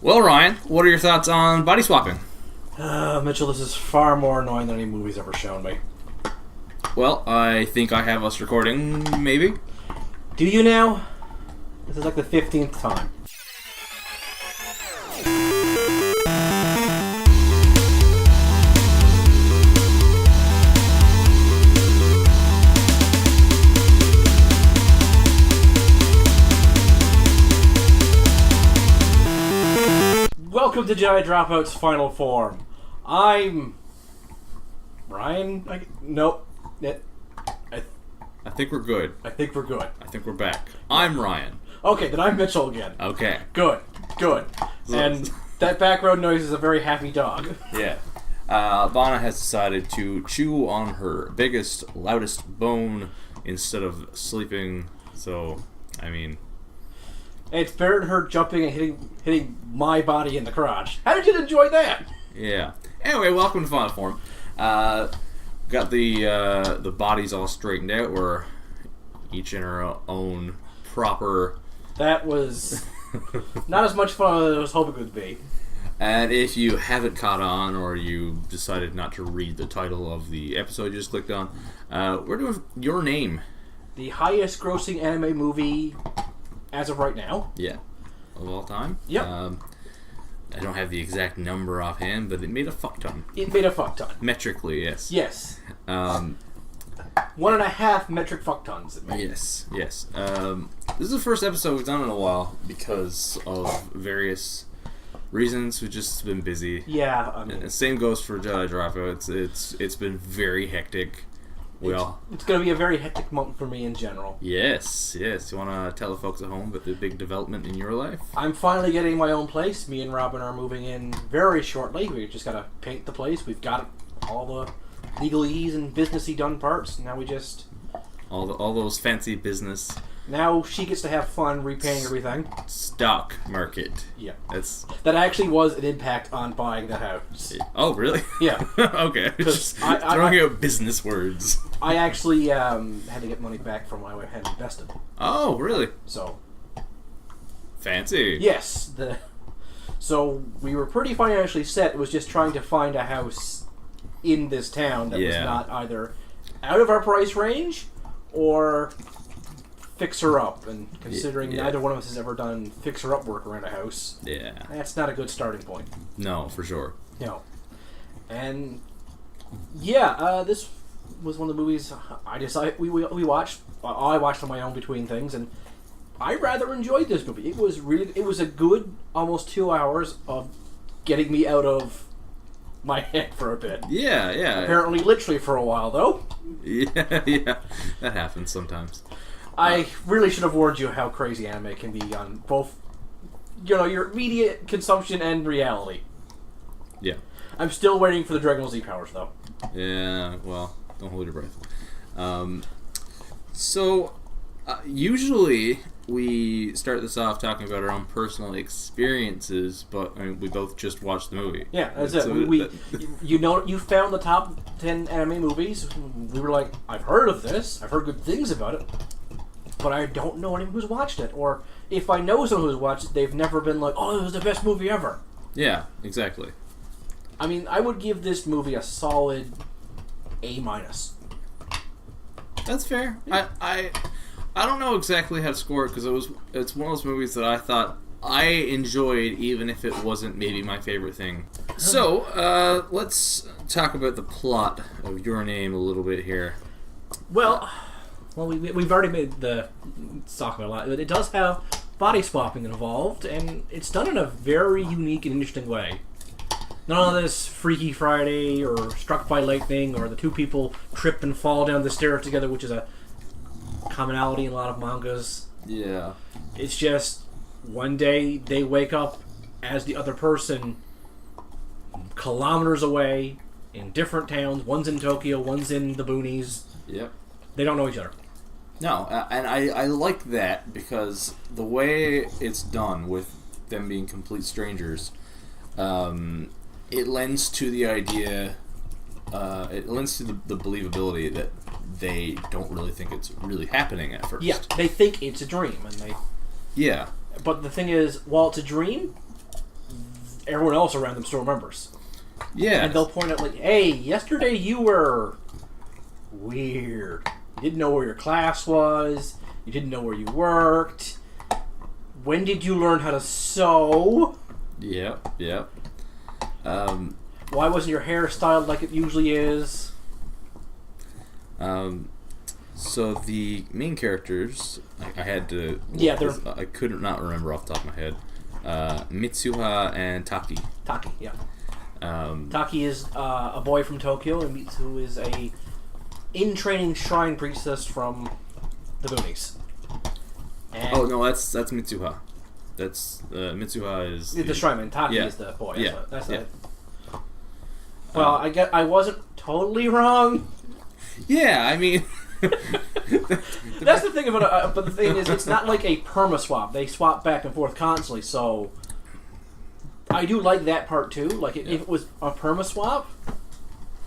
Well, Ryan, what are your thoughts on body swapping? Mitchell, this is far more annoying than any movie's ever shown me. Well, I think I have us recording, maybe. Do you now? This is like the 15th time. Welcome to Jedi Dropout's final form. I'm... Ryan? Nope. I think we're good. I think we're good. I think we're back. I'm Ryan. Okay, then I'm Mitchell again. Okay. Good. And that background noise is a very happy dog. Yeah. Bana has decided to chew on her biggest, loudest bone instead of sleeping. So, I mean... It's better than her jumping and hitting my body in the crotch. How did you enjoy that? Yeah. Anyway, welcome to Final Form. Got the bodies all straightened out. We're each in our own proper... That was not as much fun as I was hoping it would be. And if you haven't caught on, or you decided not to read the title of the episode you just clicked on, we're doing Your Name. The highest grossing anime movie as of right now. Yeah. Of all time. Yep. I don't have the exact number offhand, but it made a fuck ton. It made a fuck ton. Metrically, yes. Yes. 1.5 metric fuck tons it made. Yes. This is the first episode we've done in a while because of various reasons. We've just been busy. Yeah. I mean, and same goes for Jedi Dropout. It's been very hectic. It's going to be a very hectic month for me in general. Yes. You want to tell the folks at home about the big development in your life? I'm finally getting my own place. Me and Robin are moving in very shortly. We just got to paint the place. We've got all the legalese and businessy done parts. Now we just... All those fancy business... Now she gets to have fun repainting everything. Stock market. Yeah. That actually was an impact on buying the house. Oh, really? Yeah. Okay. Just throwing out business words. I actually had to get money back from what I had invested. Oh, really? So. Fancy. Yes. So we were pretty financially set. It was just trying to find a house in this town that was not either out of our price range or... fixer up, and considering neither one of us has ever done fixer up work around a house, that's not a good starting point. No, for sure. No. And this was one of the movies I decided we watched. I watched on my own between things, and I rather enjoyed this movie. It was a good almost 2 hours of getting me out of my head for a bit. Yeah. Apparently, literally for a while though. Yeah, that happens sometimes. I really should have warned you how crazy anime can be on both, your immediate consumption and reality. Yeah. I'm still waiting for the Dragon Ball Z powers, though. Yeah, well, don't hold your breath. Usually we start this off talking about our own personal experiences, but we both just watched the movie. Yeah, that's it. You found the top 10 anime movies. We were like, I've heard of this. I've heard good things about it. But I don't know anyone who's watched it. Or if I know someone who's watched it, they've never been like, oh, it was the best movie ever. Yeah, exactly. I mean, I would give this movie a solid A-. That's fair. Yeah. I don't know exactly how to score it, because it's one of those movies that I thought I enjoyed, even if it wasn't maybe my favorite thing. So, let's talk about the plot of Your Name a little bit here. Well, we've already made the talk about a lot. It does have body swapping involved, and it's done in a very unique and interesting way. None of this Freaky Friday or Struck by Lightning or the two people trip and fall down the stairs together, which is a commonality in a lot of mangas. Yeah. It's just one day they wake up as the other person kilometers away in different towns. One's in Tokyo, one's in the boonies. Yep. They don't know each other. No, and I like that because the way it's done with them being complete strangers, it lends to the idea, it lends to the believability that they don't really think it's really happening at first. Yeah, they think it's a dream, and they... Yeah. But the thing is, while it's a dream, everyone else around them still remembers. Yeah. And they'll point out, like, hey, yesterday you were weird. You didn't know where your class was. You didn't know where you worked. When did you learn how to sew? Yep. Why wasn't your hair styled like it usually is? So the main characters, I had to... Yeah, they're... I could not remember off the top of my head. Mitsuha and Taki. Taki, yeah. Taki is a boy from Tokyo, and Mitsu is a in-training shrine priestess from the boonies. And oh, no, that's Mitsuha. That's... Mitsuha is... the shrine man. Taki is the boy. That's yeah. it. Well, I wasn't totally wrong. Yeah, I mean... That's the thing about it. But the thing is, it's not like a perma swap. They swap back and forth constantly, so I do like that part too. Like if it was a perma swap,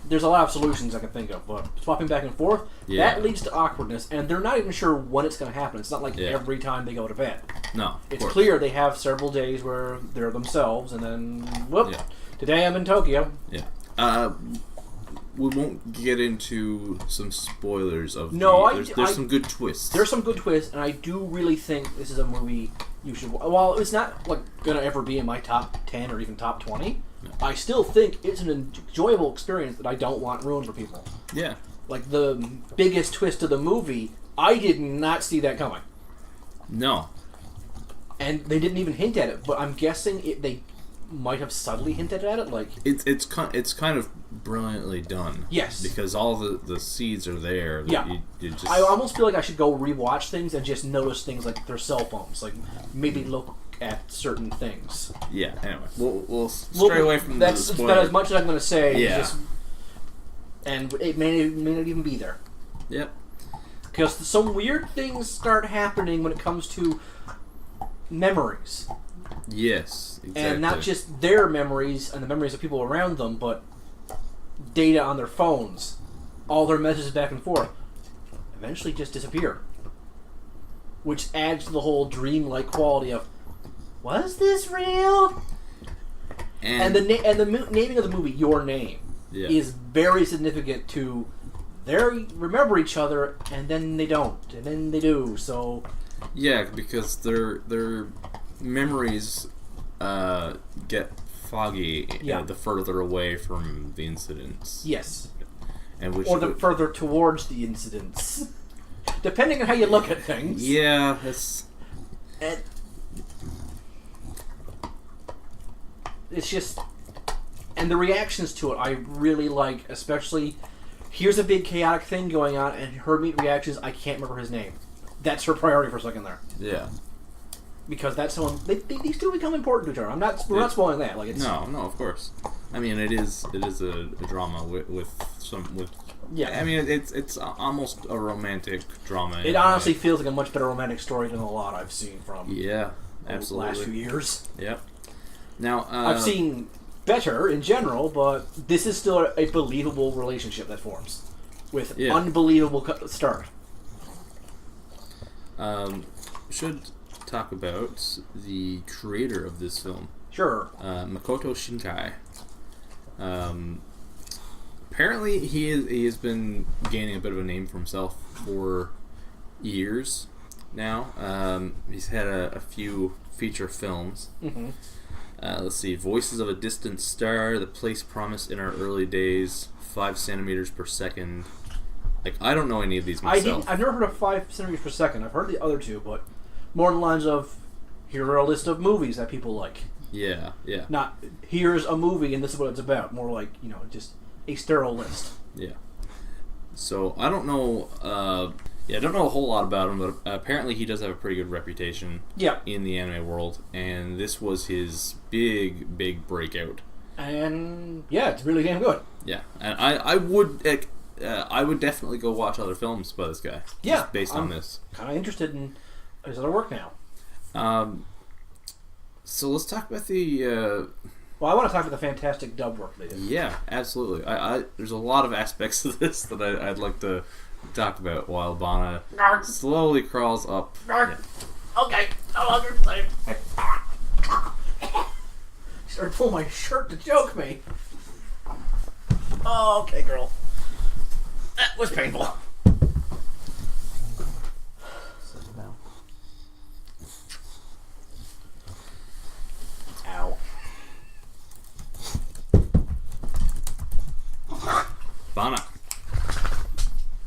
there's a lot of solutions I can think of. But swapping back and forth, that leads to awkwardness, and they're not even sure when it's going to happen. It's not like every time they go to bed. No, it's clear they have several days where they're themselves, and then whoop, today I'm in Tokyo. Yeah. We won't get into some spoilers of there's some good twists. There's some good twists, and I do really think this is a movie you should... While it's not like gonna ever be in my top 10 or even top 20, I still think it's an enjoyable experience that I don't want ruined for people. Yeah. Like, the biggest twist of the movie, I did not see that coming. No. And they didn't even hint at it, but I'm guessing they might have subtly hinted at it, like... It's kind of brilliantly done. Yes. Because all the seeds are there. Yeah. You just... I almost feel like I should go rewatch things and just notice things like their cell phones. Like, maybe look at certain things. Yeah, anyway. We'll stray away from the spoiler. That's about as much as I'm going to say. Yeah. And it may not even be there. Yep. Because some weird things start happening when it comes to memories. Yes, exactly. And not just their memories and the memories of people around them, but data on their phones, all their messages back and forth, eventually just disappear. Which adds to the whole dreamlike quality of, was this real? And the naming of the movie, Your Name, is very significant to they remember each other and then they don't, and then they do. So yeah, because their memories get foggy the further away from the incidents. Yes. And the further towards the incidents. Depending on how you look at things. Yeah, it's just... And the reactions to it I really like, especially... Here's a big chaotic thing going on, and her reactions, I can't remember his name. That's her priority for a second there. Yeah. Because that's someone... They still become important to each other. We're not spoiling that. Like, it's... No, of course. I mean, it is a drama with Yeah. I mean, it's almost a romantic drama. It honestly feels like a much better romantic story than a lot I've seen from absolutely. the last few years. Yep. Now, I've seen better in general, but this is still a believable relationship that forms with unbelievable start. Should talk about the creator of this film. Sure. Makoto Shinkai. Apparently, he has been gaining a bit of a name for himself for years now. He's had a few feature films. Mm-hmm. Let's see. Voices of a Distant Star, The Place Promised in Our Early Days, 5 centimeters per second. Like, I don't know any of these myself. I've never heard of 5 centimeters per second. I've heard the other two, but more in the lines of, here are a list of movies that people like. Yeah. Not, here's a movie and this is what it's about. More like, just a sterile list. Yeah. So, I don't know... I don't know a whole lot about him, but apparently he does have a pretty good reputation in the anime world, and this was his big breakout. And it's really damn good. Yeah, and I would definitely go watch other films by this guy. Yeah, just based on this. Kind of interested in his other work now. So let's talk about the. Well, I want to talk about the fantastic dub work they did. Yeah, absolutely. There's a lot of aspects of this that I'd like to talk about while Bana slowly crawls up. Yeah. Okay, no longer play. She's started pulling my shirt to choke me. Oh, okay, girl. That was painful. Sit down. Ow.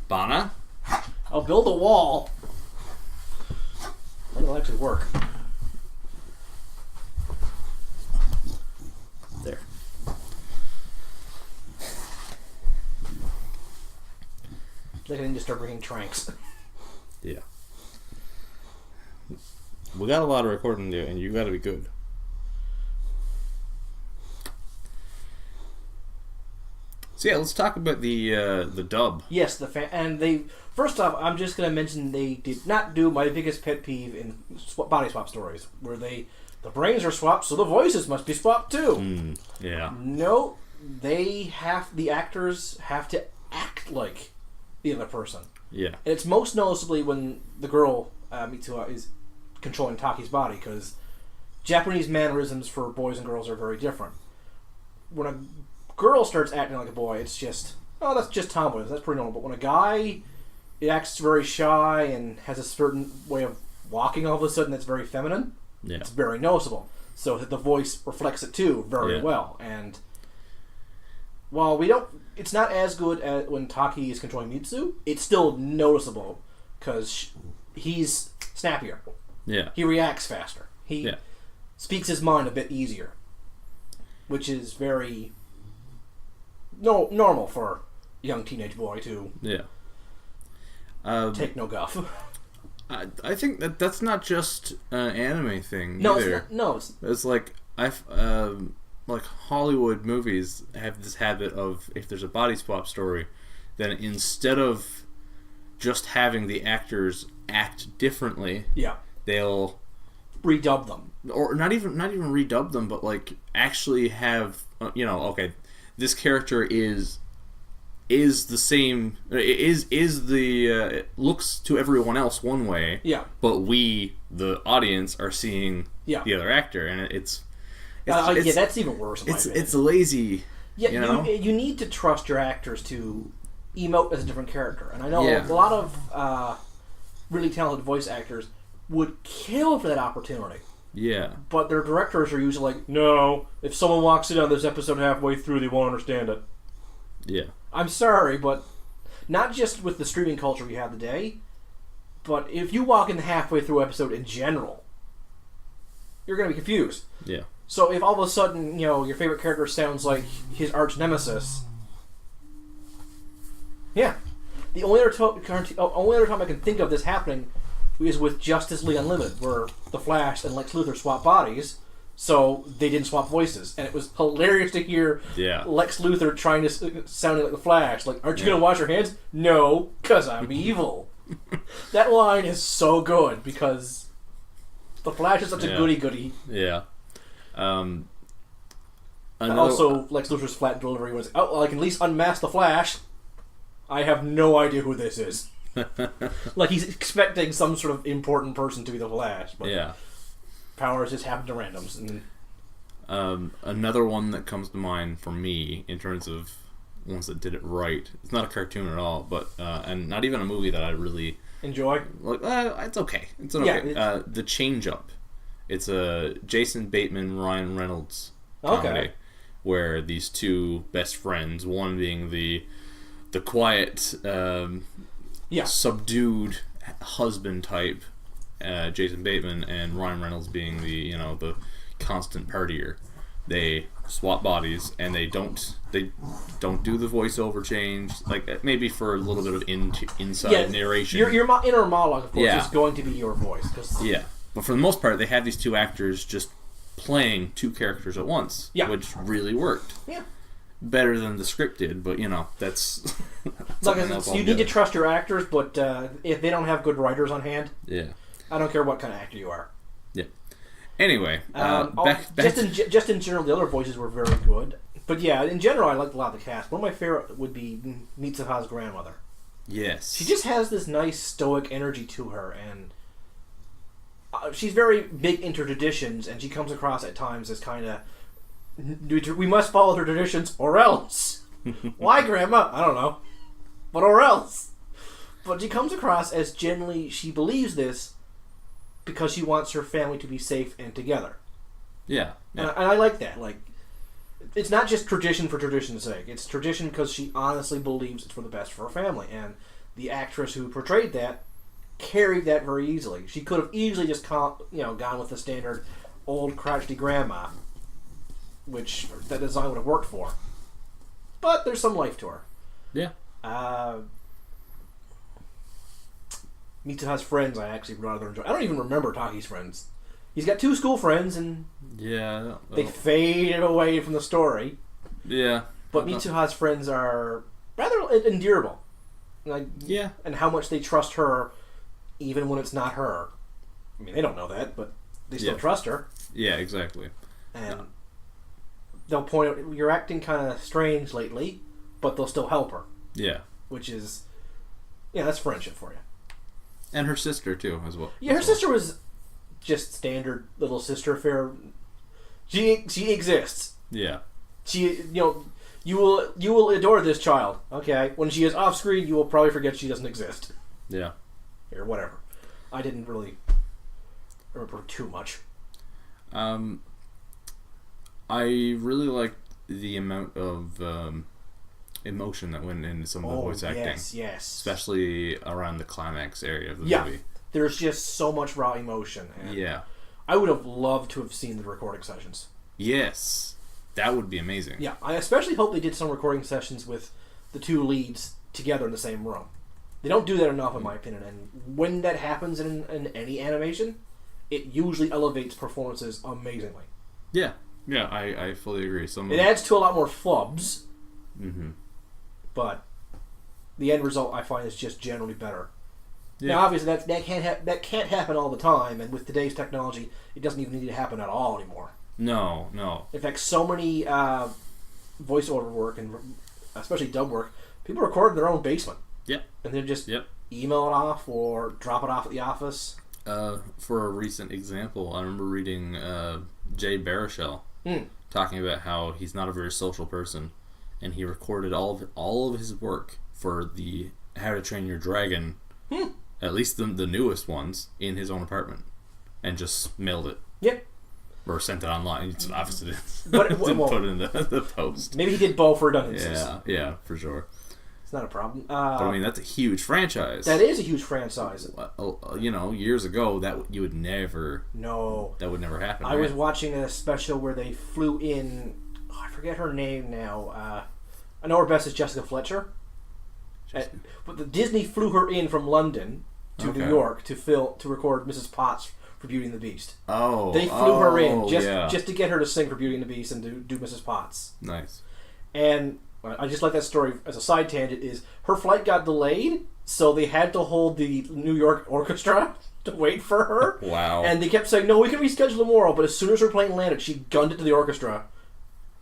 Bana? I'll build a wall. It'll actually work. There. They can just start bringing tranks. Yeah. We got a lot of recording to do, and you got to be good. So yeah, let's talk about the dub. Yes, and they. First off, I'm just going to mention they did not do my biggest pet peeve in body swap stories, where the brains are swapped, so the voices must be swapped too. Yeah. No, the actors have to act like the other person. Yeah. And it's most noticeably when the girl Mitsuha is controlling Taki's body, because Japanese mannerisms for boys and girls are very different. When a girl starts acting like a boy, it's just, oh, that's just tomboy. That's pretty normal. But when a guy acts very shy and has a certain way of walking all of a sudden that's very feminine, it's very noticeable. So that the voice reflects it too very well. And while it's not as good as when Taki is controlling Mitsu, it's still noticeable because he's snappier. Yeah. He reacts faster. He speaks his mind a bit easier, which is very normal for a young teenage boy to take no guff. I think that's not just an anime thing either. It's like like Hollywood movies have this habit of, if there's a body swap story, then instead of just having the actors act differently, they'll redub them, or not even redub them, but like actually have this character is the same, looks to everyone else one way, but we, the audience, are seeing the other actor, and it's that's even worse. It's lazy. You need to trust your actors to emote as a different character, and I know a lot of really talented voice actors would kill for that opportunity. Yeah. But their directors are usually like, no, if someone walks in on this episode halfway through, they won't understand it. Yeah. I'm sorry, but not just with the streaming culture we have today, but if you walk in halfway through an episode in general, you're going to be confused. Yeah. So if all of a sudden, your favorite character sounds like his arch nemesis, the only other time I can think of this happening is with Justice League Unlimited, where the Flash and Lex Luthor swap bodies, so they didn't swap voices, and it was hilarious to hear Lex Luthor trying to sound like the Flash. Like, aren't you going to wash your hands? No, because I'm evil. That line is so good because the Flash is such a goody-goody. Yeah. Also, Lex Luthor's flat delivery was, oh, well, I can at least unmask the Flash. I have no idea who this is. Like, he's expecting some sort of important person to be the Flash. But powers just happen to randoms. And another one that comes to mind for me in terms of ones that did it right. It's not a cartoon at all, but and not even a movie that I really enjoy. Like, it's okay. It's okay. The Change Up. It's a Jason Bateman, Ryan Reynolds comedy where these two best friends, one being the quiet, subdued husband type, Jason Bateman, and Ryan Reynolds being the constant partier. They swap bodies, and they don't do the voiceover change, like maybe for a little bit of inside narration. Your inner monologue, of course, is going to be your voice. But for the most part, they had these two actors just playing two characters at once, which really worked. Yeah. Better than the script did, but that's you need to trust your actors, but if they don't have good writers on hand, I don't care what kind of actor you are. Yeah. Anyway, just in general, the other voices were very good, but in general, I liked a lot of the cast. One of my favorite would be Mitsuha's grandmother. Yes, she just has this nice stoic energy to her, and she's very big into traditions, and she comes across at times as kind of we must follow the traditions or else. Why, Grandma? I don't know. But or else. But she comes across as generally she believes this because she wants her family to be safe and together. Yeah. And I like that. Like, it's not just tradition for tradition's sake. It's tradition because she honestly believes it's for the best for her family. And the actress who portrayed that carried that very easily. She could have easily just gone with the standard old crotchety grandma, which that design would have worked for. But there's some life to her. Yeah. Mitsuha's friends I actually rather enjoy. I don't even remember Taki's friends. He's got 2 school friends, and they faded away from the story. Yeah. But Mitsuha's friends are rather endearable. Like, yeah. And how much they trust her, even when it's not her. I mean, they don't know that, but they still trust her. Yeah, exactly. And they'll point out, you're acting kind of strange lately, but they'll still help her. Yeah. Which is, that's friendship for you. And her sister, too, as well. Yeah, her sister was just standard little sister affair. She exists. Yeah. She, you will adore this child. Okay. When she is off screen, you will probably forget she doesn't exist. Yeah. Or whatever. I didn't really remember too much. I really liked the amount of emotion that went into some of the voice acting. Yes. Especially around the climax area of the movie. There's just so much raw emotion. And I would have loved to have seen the recording sessions. Yes. That would be amazing. Yeah, I especially hope they did some recording sessions with the 2 leads together in the same room. They don't do that enough, in my opinion, and when that happens in any animation, it usually elevates performances amazingly. Yeah, I fully agree. It adds to a lot more flubs, but the end result, I find, is just generally better. Yeah. Now, obviously, that can't happen all the time, and with today's technology, it doesn't even need to happen at all anymore. No. In fact, so many voiceover work, and especially dub work, people record in their own basement. Yep. And then just email it off or drop it off at the office. For a recent example, I remember reading Jay Baruchel talking about how he's not a very social person, and he recorded all of his work for the How to Train Your Dragon, at least the newest ones, in his own apartment, and just mailed it. Yep. Or sent it online. It's obviously didn't put it in the post. Maybe he did both for redundancies. Yeah, for sure. It's not a problem. But I mean, that's a huge franchise. That is a huge franchise. Years ago, that would never. No. That would never happen. I was watching a special where they flew in. I forget her name now. I know her best is Jessica Fletcher. But the Disney flew her in from London to New York to record Mrs. Potts for Beauty and the Beast. Oh. They flew her in just to get her to sing for Beauty and the Beast and do Mrs. Potts. Nice. And I just like that story as a side tangent is her flight got delayed, so they had to hold the New York Orchestra to wait for her. Wow. And they kept saying, no, we can reschedule tomorrow, but as soon as her plane landed, she gunned it to the orchestra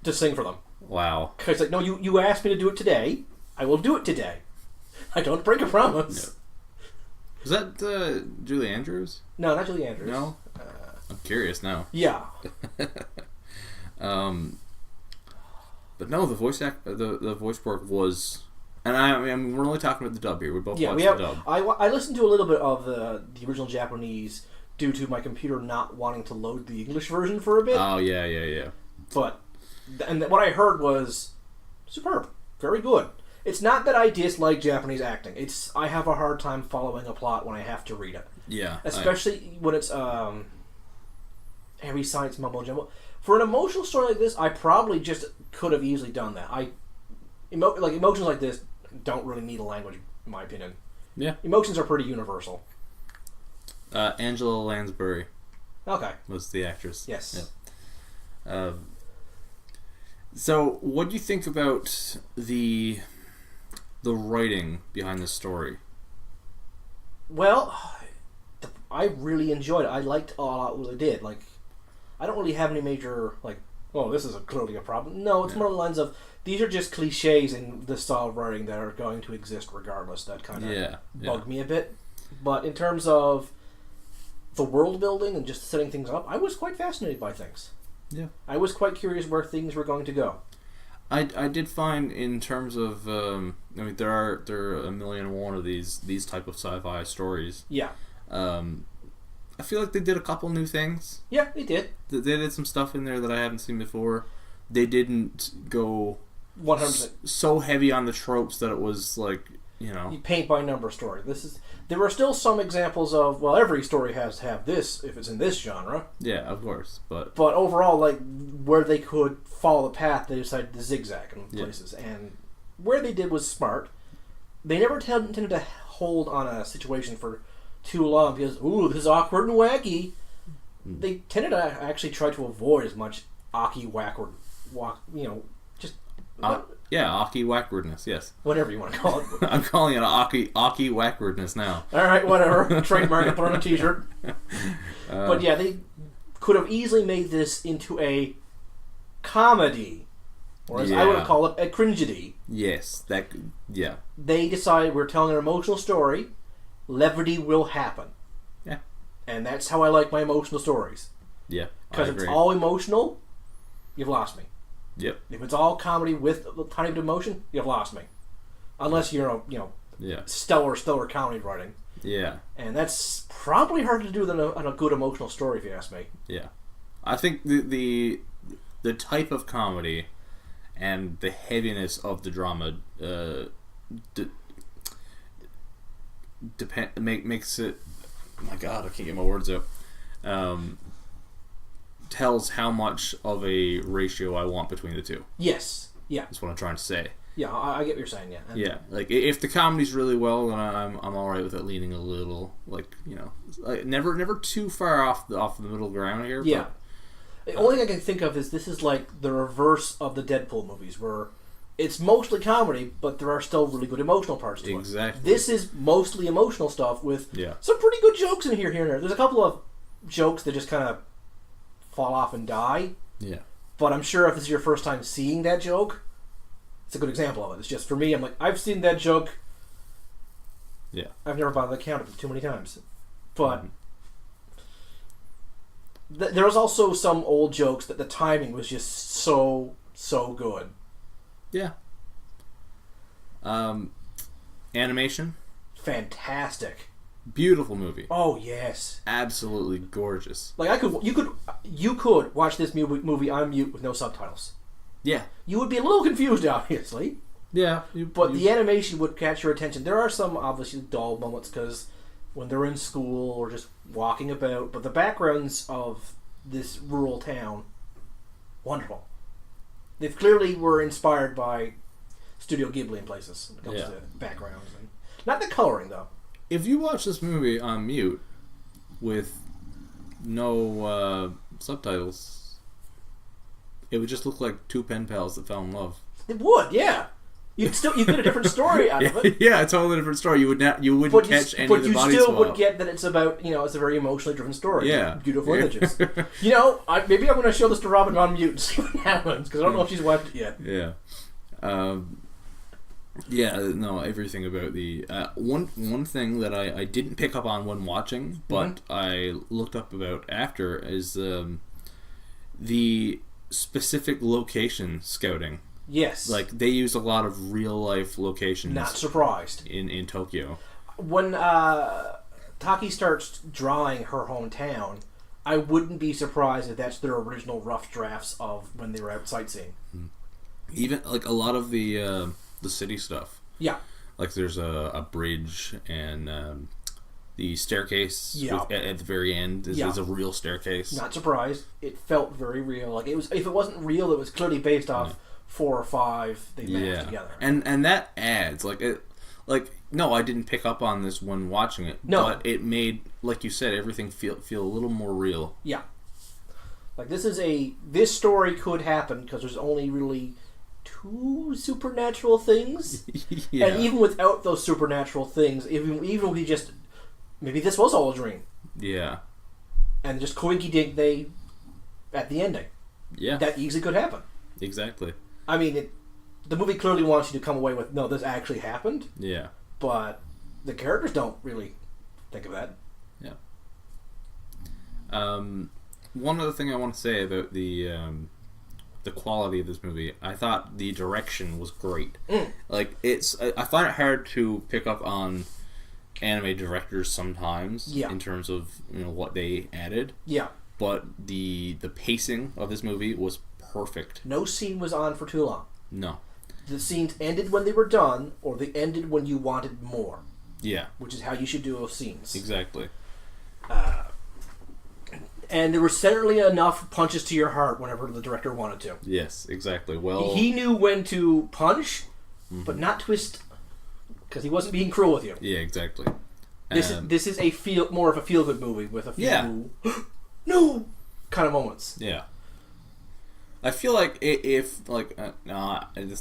to sing for them. Wow. Because like, no, you asked me to do it today. I will do it today. I don't break a promise. No. Was that Julie Andrews? No, not Julie Andrews. No? I'm curious now. Yeah. But no, the voice work was, and I mean we're only talking about the dub here. We both watched the dub. I listened to a little bit of the original Japanese due to my computer not wanting to load the English version for a bit. Oh yeah. But what I heard was superb, very good. It's not that I dislike Japanese acting. It's I have a hard time following a plot when I have to read it. Yeah, especially when it's heavy science mumbo jumbo. For an emotional story like this, I probably just could have easily done that. Emotions like this don't really need a language, in my opinion. Yeah, emotions are pretty universal. Angela Lansbury. Okay, was the actress. Yes. Yeah. So, what do you think about the writing behind the story? Well, I really enjoyed it. I liked a lot what they did. Like, I don't really have any major, this is clearly a problem. No, it's more along the lines of, these are just cliches in the style of writing that are going to exist regardless. That kind of bugged me a bit. But in terms of the world building and just setting things up, I was quite fascinated by things. Yeah. I was quite curious where things were going to go. I did find in terms of there are a million and one of these type of sci-fi stories. Yeah. I feel like they did a couple new things. Yeah, they did. They did some stuff in there that I haven't seen before. They didn't go 100%. So heavy on the tropes that it was like, paint by number story. There were still some examples of, well, every story has to have this if it's in this genre. Yeah, of course, but overall, like where they could follow the path, they decided to zigzag in places, and where they did was smart. They never tended to hold on a situation for too long because, ooh, this is awkward and wacky. They tended to actually try to avoid as much awky, wackward, just. Aki wackwardness, yes. Whatever you want to call it. I'm calling it Aki wackwardness now. Alright, whatever. Trademark and put on a t-shirt. But yeah, they could have easily made this into a comedy. Or as I would call it, a cringedy. Yes, yeah. They decided we're telling an emotional story. Levity will happen. Yeah. And that's how I like my emotional stories. Yeah, because it's all emotional, you've lost me. Yep. If it's all comedy with a tiny bit of emotion, you've lost me. Unless you're stellar comedy writing. Yeah. And that's probably harder to do than a good emotional story, if you ask me. Yeah. I think the type of comedy and the heaviness of the drama makes it. Oh my God, I can't get my words out. Tells how much of a ratio I want between the two. Yes. Yeah. That's what I'm trying to say. Yeah, I get what you're saying. Yeah. Yeah. Like if the comedy's really well, then I'm all right with it leaning a little, never too far off the middle ground here. Yeah. The only thing I can think of is this is like the reverse of the Deadpool movies, where it's mostly comedy, but there are still really good emotional parts to it. Exactly. This is mostly emotional stuff with some pretty good jokes in here and there. There's a couple of jokes that just kind of fall off and die. Yeah. But I'm sure if this is your first time seeing that joke, it's a good example of it. It's just, for me, I'm like, I've seen that joke. Yeah. I've never bothered to count it too many times. But there was also some old jokes that the timing was just so good. Yeah. Animation? Fantastic. Beautiful movie. Oh yes, absolutely gorgeous. Like you could watch this movie on mute with no subtitles. Yeah, you would be a little confused, obviously. Yeah, but the animation would catch your attention. There are some obviously dull moments because when they're in school or just walking about, but the backgrounds of this rural town, wonderful. They clearly were inspired by Studio Ghibli in places when it comes to backgrounds and not the coloring though. If you watch this movie on mute with no subtitles, it would just look like two pen pals that fell in love. It would, yeah. You get a different story out of it. Yeah, a totally different story. You wouldn't catch any of the body swap. But you still would get that it's about, it's a very emotionally driven story. Yeah. Beautiful images. Maybe I'm going to show this to Robin on mute and see what happens, because I don't know if she's watched it yet. Yeah. Everything about the one thing that I didn't pick up on when watching, but I looked up about after is the specific location scouting. Yes, like they use a lot of real life locations. Not surprised in Tokyo. When Taki starts drawing her hometown, I wouldn't be surprised if that's their original rough drafts of when they were out sightseeing. Even like a lot of the city stuff. Yeah. Like there's a bridge and the staircase at the very end is a real staircase. Not surprised. It felt very real. Like it was. If it wasn't real, it was clearly based off 4 or 5 they matched together. And that adds no, I didn't pick up on this when watching it. No. But it made, like you said, everything feel a little more real. Yeah. Like this story could happen because there's only really 2 supernatural things. And even without those supernatural things, even if we just maybe this was all a dream. Yeah. And just coinky dink they at the ending. Yeah. That easily could happen. Exactly. I mean, the movie clearly wants you to come away with, no, this actually happened. Yeah. But the characters don't really think of that. Yeah. one other thing I want to say about the quality of this movie, I thought the direction was great. Like, I find it hard to pick up on anime directors sometimes in terms of what they added. Yeah. But the pacing of this movie was perfect. No scene was on for too long. No. The scenes ended when they were done, or they ended when you wanted more. Yeah. Which is how you should do those scenes. Exactly. And there were certainly enough punches to your heart whenever the director wanted to. Yes, exactly. Well, he knew when to punch, but not twist, because he wasn't being cruel with you. Yeah, exactly. This is more of a feel good movie with a few no kind of moments. Yeah. I feel like if the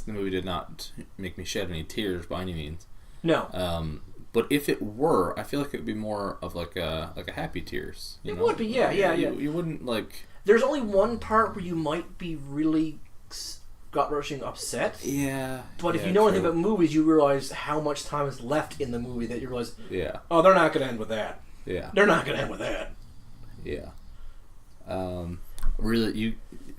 movie did not make me shed any tears by any means. No. But if it were, I feel like it would be more of like a happy tears. It would be, yeah. You wouldn't like. There's only one part where you might be really gut-wrenching upset. Yeah. But if you know anything about movies, you realize how much time is left in the movie that you realize. Yeah. Oh, they're not going to end with that. Yeah. They're not going to end with that. Yeah. You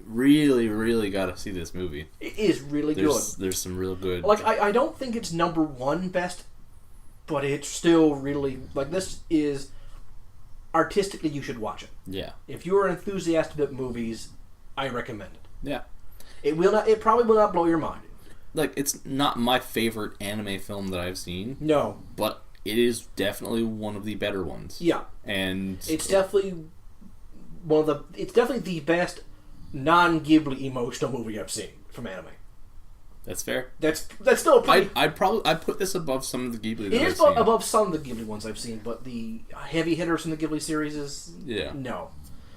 really got to see this movie. It is really good. There's some real good. Like I don't think it's number one best. But it's still really this is artistically you should watch it. Yeah. If you're enthusiastic about movies, I recommend it. Yeah. It probably will not blow your mind. Like, it's not my favorite anime film that I've seen. No. But it is definitely one of the better ones. Yeah. And it's definitely the best non-Ghibli emotional movie I've seen from anime. That's fair. That's still pretty. I'd put this above some of the Ghibli. It is above some of the Ghibli ones I've seen, but the heavy hitters from the Ghibli series is no.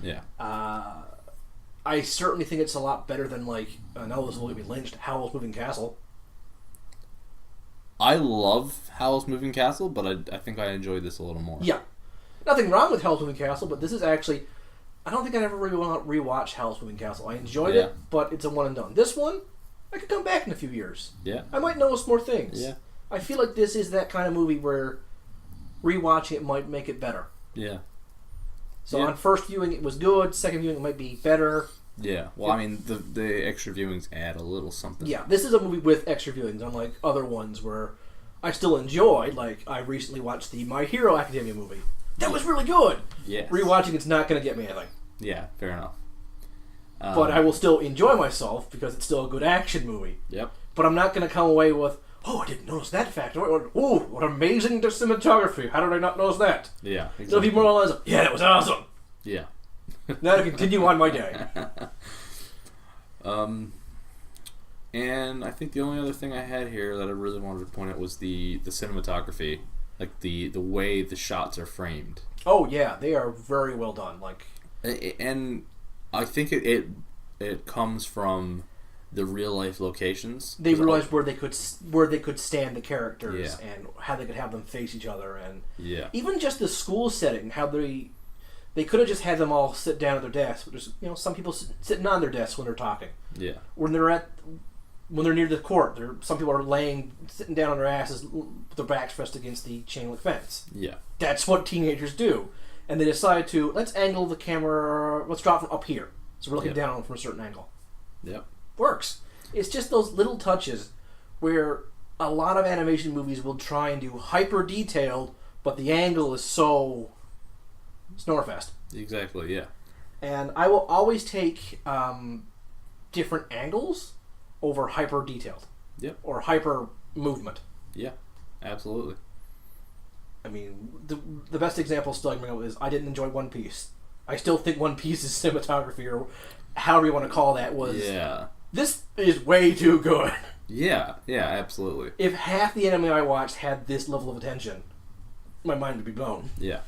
Yeah. I certainly think it's a lot better than I know this will get me lynched. Howl's Moving Castle. I love Howl's Moving Castle, but I think I enjoyed this a little more. Yeah, nothing wrong with Howl's Moving Castle, but this is actually. I don't think I'd ever really want to rewatch Howl's Moving Castle. I enjoyed it, but it's a one and done. This one. I could come back in a few years. Yeah. I might notice more things. Yeah. I feel like this is that kind of movie where rewatching it might make it better. Yeah. So on first viewing it was good, second viewing it might be better. Yeah. Well, I mean, the extra viewings add a little something. Yeah, this is a movie with extra viewings, unlike other ones where I still enjoy. Like, I recently watched the My Hero Academia movie. That was really good! Yes. Rewatching it's not going to get me anything. Yeah, fair enough. But I will still enjoy myself because it's still a good action movie. Yep. But I'm not going to come away with, oh, I didn't notice that fact. Oh, what amazing cinematography. How did I not notice that? Yeah, exactly. It'll be more or less, yeah, that was awesome. Yeah. Now to continue on my day. And I think the only other thing I had here that I really wanted to point out was the cinematography. Like, the way the shots are framed. Oh, yeah, they are very well done. And I think it comes from the real life locations. They realized where they could stand the characters and how they could have them face each other, and even just the school setting, how they could have just had them all sit down at their desks. There's some people sitting on their desks when they're talking. Yeah. When they're near the court, some people are sitting down on their asses with their backs pressed against the chain link fence. Yeah. That's what teenagers do. And they decide to, let's angle the camera, let's drop from up here. So we're looking down from a certain angle. Yep. Works. It's just those little touches where a lot of animation movies will try and do hyper detailed, but the angle is so snorefest. Exactly, yeah. And I will always take different angles over hyper detailed. Yep. Or hyper movement. Yeah, absolutely. I mean, the best example still I can bring up is I didn't enjoy One Piece. I still think One Piece's cinematography, or however you want to call that, was... Yeah. This is way too good. Yeah, absolutely. If half the anime I watched had this level of attention, my mind would be blown. Yeah.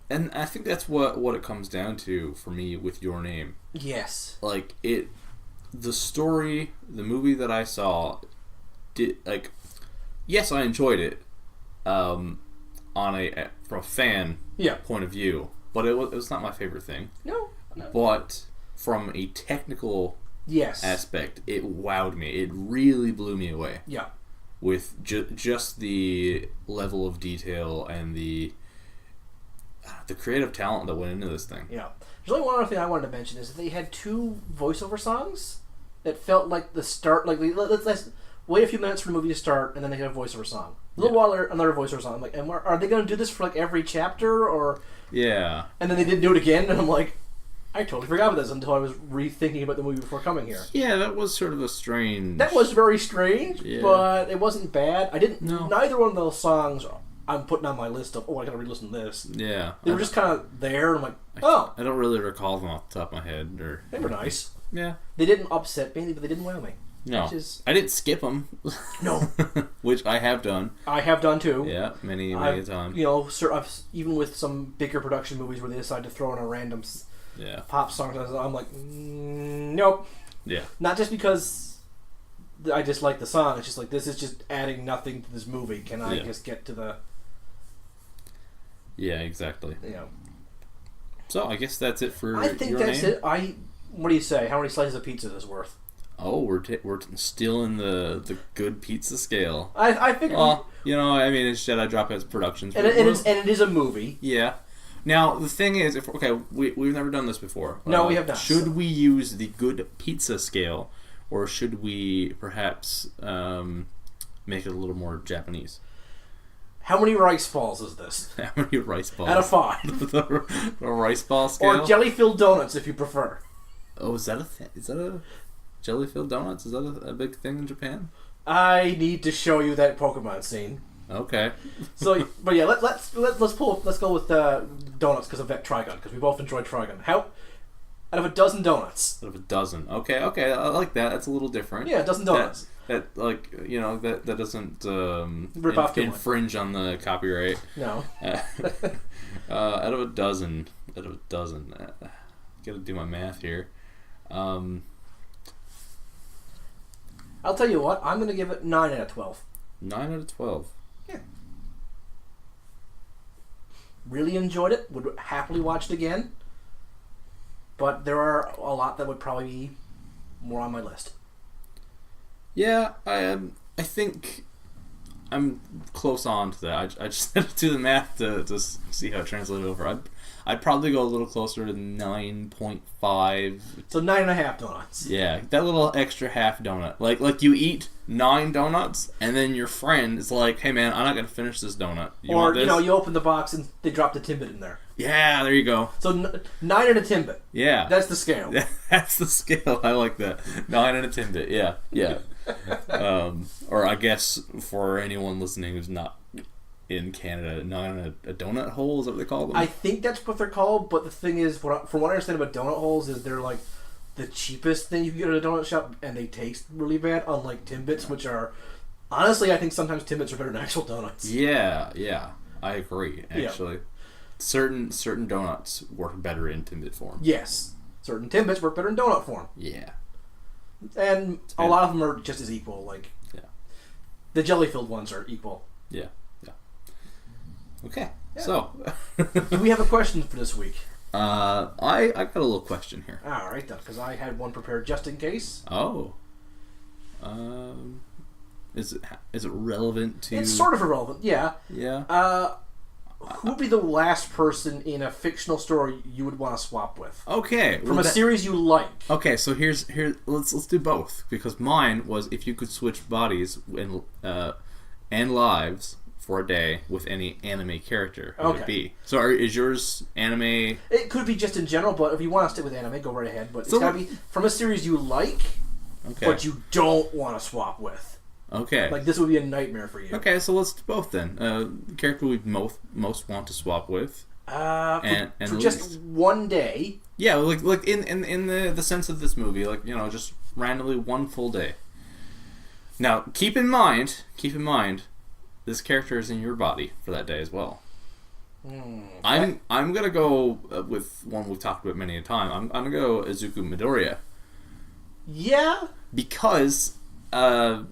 And I think that's what it comes down to for me with Your Name. Yes. Like, the story, the movie that I saw, yes, I enjoyed it, from a fan point of view, but it was not my favorite thing. No. But from a technical aspect, it wowed me. It really blew me away. Yeah. With just the level of detail and the the creative talent that went into this thing. Yeah. There's only one other thing I wanted to mention is that they had 2 voiceover songs that felt like the start. Like let's wait a few minutes for the movie to start, and then they had a voiceover song. A little while later, another voiceover song. I'm like, and are they going to do this for like every chapter or? Yeah. And then they didn't do it again, and I'm like, I totally forgot about this until I was rethinking about the movie before coming here. Yeah, that was sort of a strange. That was very strange, but it wasn't bad. I didn't. No. Neither one of those songs I'm putting on my list of. Oh, I got to re-listen to this. Yeah. They were just kind of there. And I'm like, oh. I don't really recall them off the top of my head. Or They were nice. Yeah. They didn't upset me, but they didn't wow me. No. Is... I didn't skip them. No. Which I have done. I have done too. Yeah, many a time. You know, even with some bigger production movies where they decide to throw in a random pop song, I'm like, nope. Yeah. Not just because I dislike the song. It's just like, this is just adding nothing to this movie. Can I just get to the... Yeah, exactly. Yeah. So I guess that's it for. I think that's it. What do you say? How many slices of pizza is this worth? Oh, we're still in the good pizza scale. I figured. Well, you know, I mean, it's Jedi Dropheads Productions, and it is a movie. Yeah. Now the thing is, we've never done this before. No, we have not. Should we use the good pizza scale, or should we perhaps make it a little more Japanese? How many rice balls is this? How many rice balls? Out of 5. the rice ball scale? Or jelly-filled donuts, if you prefer. Oh, is that a thing? Is that a jelly-filled donuts? Is that a big thing in Japan? I need to show you that Pokemon scene. Okay. So, but yeah, let's go with donuts because of that Trigun, because we both enjoyed Trigun. How? Out of a dozen donuts. Out of a dozen. Okay, I like that. That's a little different. Yeah, a dozen donuts. That like, you know, that doesn't rip off infringe on the copyright. No. Out of a dozen. Gotta do my math here. I'll tell you what. I'm gonna give it 9 out of 12. 9 out of 12. Yeah. Really enjoyed it. Would happily watch it again. But there are a lot that would probably be more on my list. Yeah, I think I'm close on to that. I just had to do the math to see how it translated over. I'd probably go a little closer to 9.5. So 9.5 donuts. Yeah, that little extra half donut. Like you eat 9 donuts, and then your friend is like, "Hey man, I'm not gonna finish this donut." Or you open the box and they drop the Timbit in there. Yeah, there you go. So 9 and a Timbit. Yeah, that's the scale. That's the scale. I like that. 9 and a Timbit. Yeah. Or I guess for anyone listening who's not in Canada, 9 and a donut hole, is that what they call them? I think that's what they're called. But the thing is, from what I understand about donut holes, is they're like the cheapest thing you can get at a donut shop, and they taste really bad. Unlike Timbits, which are honestly, I think sometimes Timbits are better than actual donuts. Yeah, I agree. Actually, certain donuts work better in Timbit form. Yes, certain Timbits work better in donut form. Yeah, and a lot of them are just as equal. Like, the jelly-filled ones are equal. Yeah. Okay, so do we have a question for this week? I got a little question here. All right, then, because I had one prepared just in case. Oh, is it relevant to? It's sort of irrelevant. Yeah. Yeah. Who would be the last person in a fictional story you would want to swap with? Okay, from a series you like. Okay, so here. Let's do both, because mine was if you could switch bodies and lives for a day with any anime character, who would it be? So is yours anime? It could be just in general, but if you want to stick with anime, go right ahead. But it's got to be from a series you like, but you don't want to swap with. Okay. Like, this would be a nightmare for you. Okay, so let's do both then. The character we most want to swap with. For just one day. Yeah, like in the sense of this movie, like, you know, just randomly one full day. Now, keep in mind, this character is in your body for that day as well. I'm gonna go with one we've talked about many a time. I'm gonna go Izuku Midoriya. Yeah. Because, I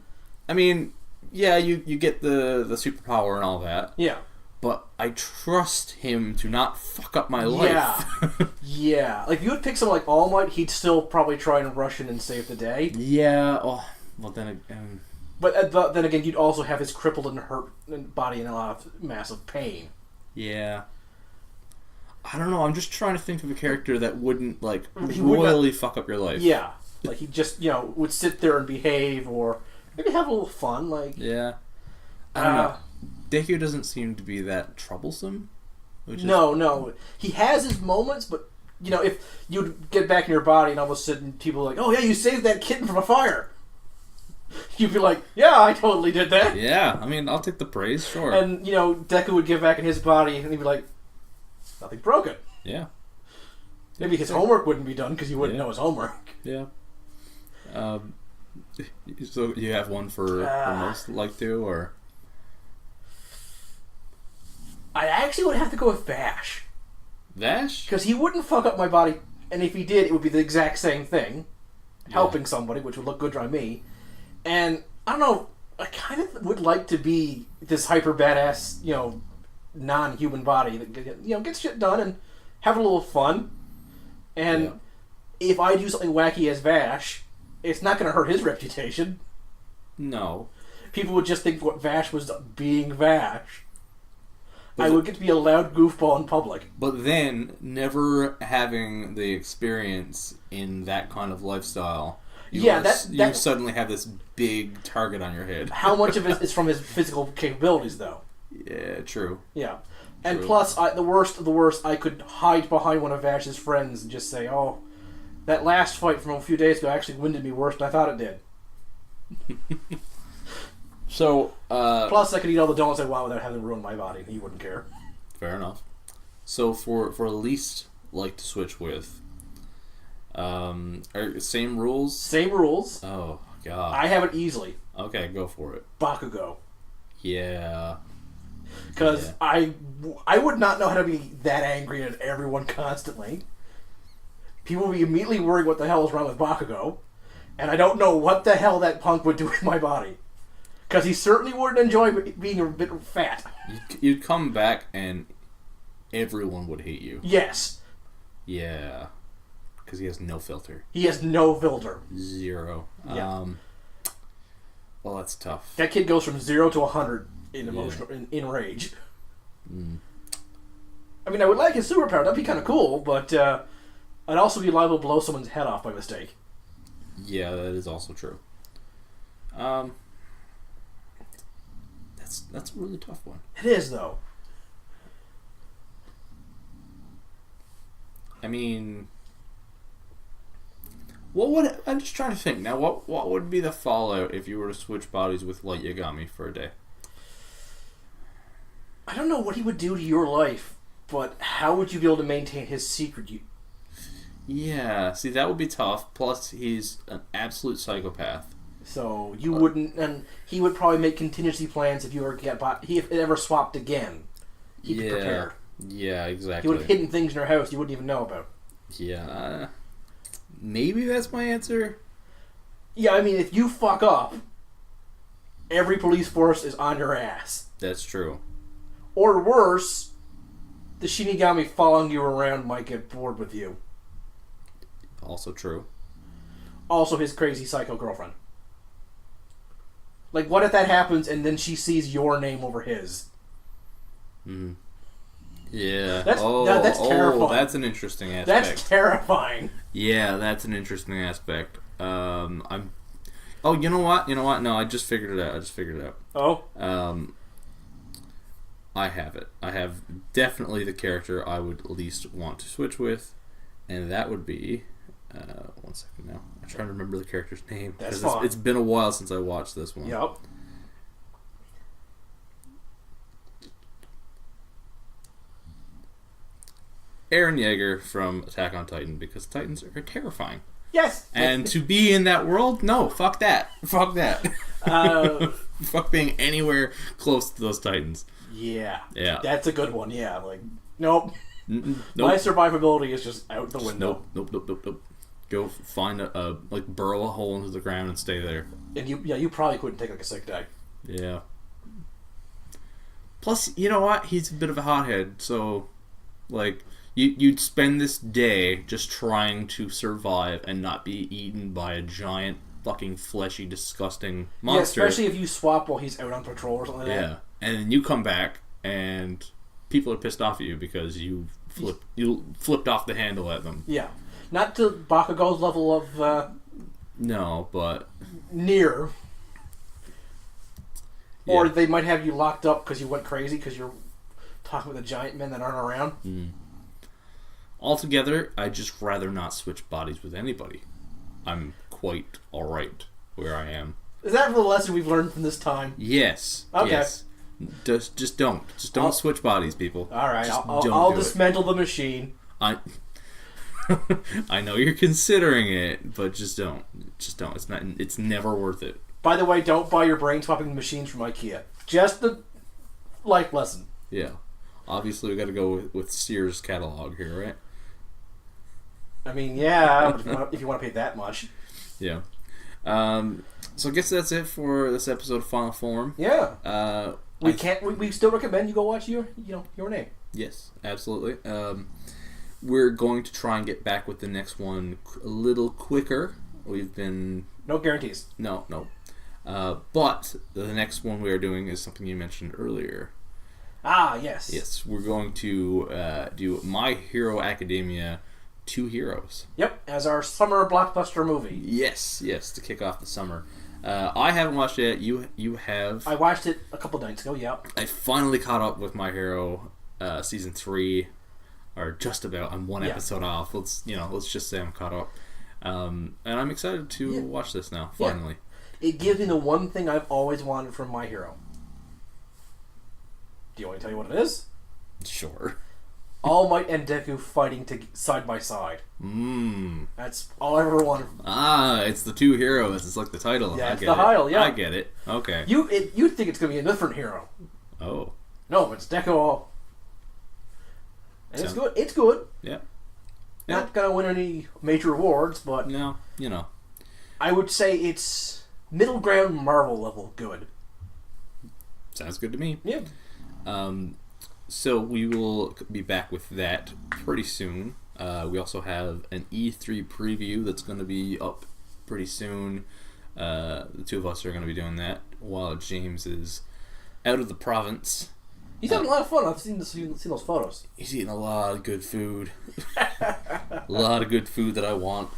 mean, yeah, you get the superpower and all that. Yeah. But I trust him to not fuck up my life. Yeah. Yeah. Like, if you would pick someone like All Might, he'd still probably try and rush in and save the day. Yeah. Oh, well then again. But then again, you'd also have his crippled and hurt body in a lot of massive pain. Yeah. I don't know. I'm just trying to think of a character that wouldn't like He would royally fuck up your life. Yeah, like he just would sit there and behave, or maybe have a little fun. Like Yeah. I don't know. Deku doesn't seem to be that troublesome. No. He has his moments, but if you'd get back in your body and all of a sudden people are like, "Oh yeah, you saved that kitten from a fire," you'd be like, "Yeah, I totally did that." Yeah, I mean, I'll take the praise, sure. And Deku would get back in his body and he'd be like, "Nothing broken." Yeah. Maybe his homework wouldn't be done because you wouldn't know his homework. Yeah. So you have one for most like to, or? I actually would have to go with Vash. Vash? Because he wouldn't fuck up my body, and if he did, it would be the exact same thing. Helping somebody, which would look good on me. And, I don't know, I kind of would like to be this hyper badass, non-human body that, gets shit done and have a little fun. And if I do something wacky as Vash, it's not going to hurt his reputation. No. People would just think what Vash was being Vash. I would get to be a loud goofball in public. But then, never having the experience in that kind of lifestyle, you suddenly have this big target on your head. How much of it is from his physical capabilities, though? Yeah, true. Yeah. And plus, the worst of the worst, I could hide behind one of Vash's friends and just say, "Oh, that last fight from a few days ago actually winded me worse than I thought it did." So, plus I could eat all the donuts I want without having to ruin my body, and he wouldn't care. Fair enough. So for least like to switch with, same rules? Same rules. Oh god. I have it easily. Okay, go for it. Bakugo. Yeah. Because I would not know how to be that angry at everyone constantly. People would be immediately worried what the hell is wrong with Bakugo, and I don't know what the hell that punk would do in my body. Because he certainly wouldn't enjoy being a bit fat. You'd come back and everyone would hate you. Yes. Yeah. Because he has no filter. He has no filter. Zero. Yeah. Well, that's tough. That kid goes from 0 to 100 in emotional in rage. Mm. I mean, I would like his superpower. That'd be kind of cool, but I'd also be liable to blow someone's head off by mistake. Yeah, that is also true. That's a really tough one. It is, though. I mean, I'm just trying to think now. What would be the fallout if you were to switch bodies with Light Yagami for a day? I don't know what he would do to your life, but how would you be able to maintain his secret? Yeah, see, that would be tough. Plus, he's an absolute psychopath. So you wouldn't, and he would probably make contingency plans if you were if it ever swapped again. He'd be prepared. Yeah, exactly. He would have hidden things in your house you wouldn't even know about. Yeah, maybe that's my answer. Yeah, I mean, if you fuck up, every police force is on your ass. That's true. Or worse, the Shinigami following you around might get bored with you. Also true. Also his crazy psycho girlfriend. Like, what if that happens and then she sees your name over his? Hmm. Yeah. That's terrifying. That's an interesting aspect. That's terrifying. Yeah, that's an interesting aspect. Oh, you know what? No, I just figured it out. Oh? I have it. I have definitely the character I would least want to switch with, and that would be... one second now. I'm trying to remember the character's name. That's fine. It's been a while since I watched this one. Yep. Eren Yeager from Attack on Titan, because Titans are terrifying. Yes! And to be in that world, no, fuck that. Fuck that. Fuck being anywhere close to those Titans. Yeah. Yeah. That's a good one, yeah. Like, nope. Nope. My survivability is just out the window. Nope. Go find burrow a hole into the ground and stay there. And you probably couldn't take like a sick day. Yeah. Plus, you know what? He's a bit of a hothead, so you'd spend this day just trying to survive and not be eaten by a giant fucking fleshy, disgusting monster. Yeah, especially if you swap while he's out on patrol or something like that. Yeah. And then you come back and people are pissed off at you because you've flipped off the handle at them. Yeah. Not to Bakugo's level of... No, but... Near. Yeah. Or they might have you locked up because you went crazy because you're talking with the giant men that aren't around. Mm. Altogether, I'd just rather not switch bodies with anybody. I'm quite alright where I am. Is that the lesson we've learned from this time? Yes. Okay. Yes. Just don't. Just don't switch bodies, people. Alright, I'll dismantle the machine. I know you're considering it, but just don't. Just don't. It's never worth it. By the way, don't buy your brain swapping machines from IKEA. Just the life lesson. Yeah. Obviously, we got to go with Sears catalog here, right? I mean, yeah, but if you want to pay that much. Yeah. So I guess that's it for this episode of Final Form. Yeah. We still recommend you go watch Your Name. Yes, absolutely. We're going to try and get back with the next one a little quicker. We've been... No guarantees. No. But the next one we are doing is something you mentioned earlier. Ah, yes. Yes, we're going to do My Hero Academia 2 Heroes. Yep, as our summer blockbuster movie. Yes, to kick off the summer. I haven't watched it yet. You have. I watched it a couple nights ago, yeah. I finally caught up with My Hero Season 3, or just about. I'm one episode off. Let's just say I'm caught up. And I'm excited to watch this now, finally. Yeah. It gives me the one thing I've always wanted from My Hero. Do you want me to tell you what it is? Sure. All Might and Deku fighting side by side. That's all I ever wanted. Ah, it's the 2 heroes. It's like the title. Yeah, it's the title, yeah. I get it. Okay. You think it's going to be a different hero. Oh. No, it's Deku all. And it's good. It's good. Yeah. Not going to win any major awards, but... No, I would say it's middle ground Marvel level good. Sounds good to me. Yeah. So we will be back with that pretty soon. We also have an E3 preview that's going to be up pretty soon. The two of us are going to be doing that while James is out of the province. He's having a lot of fun. I've seen those photos. He's eating a lot of good food. A lot of good food that I want.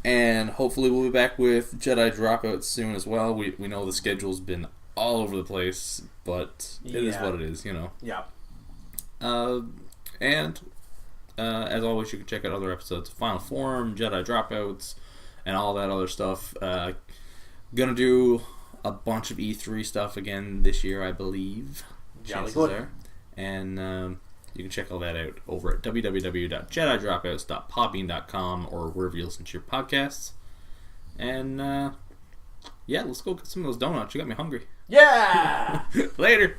And hopefully we'll be back with Jedi Dropouts soon as well. We know the schedule's been all over the place, but it is what it is, Yeah. And as always, you can check out other episodes of Final Form, Jedi Dropouts, and all that other stuff. Gonna do a bunch of E3 stuff again this year, I believe. Jolly good. And you can check all that out over at www.jedidropouts.podbean.com or wherever you listen to your podcasts. And let's go get some of those donuts. You got me hungry. Yeah! Later.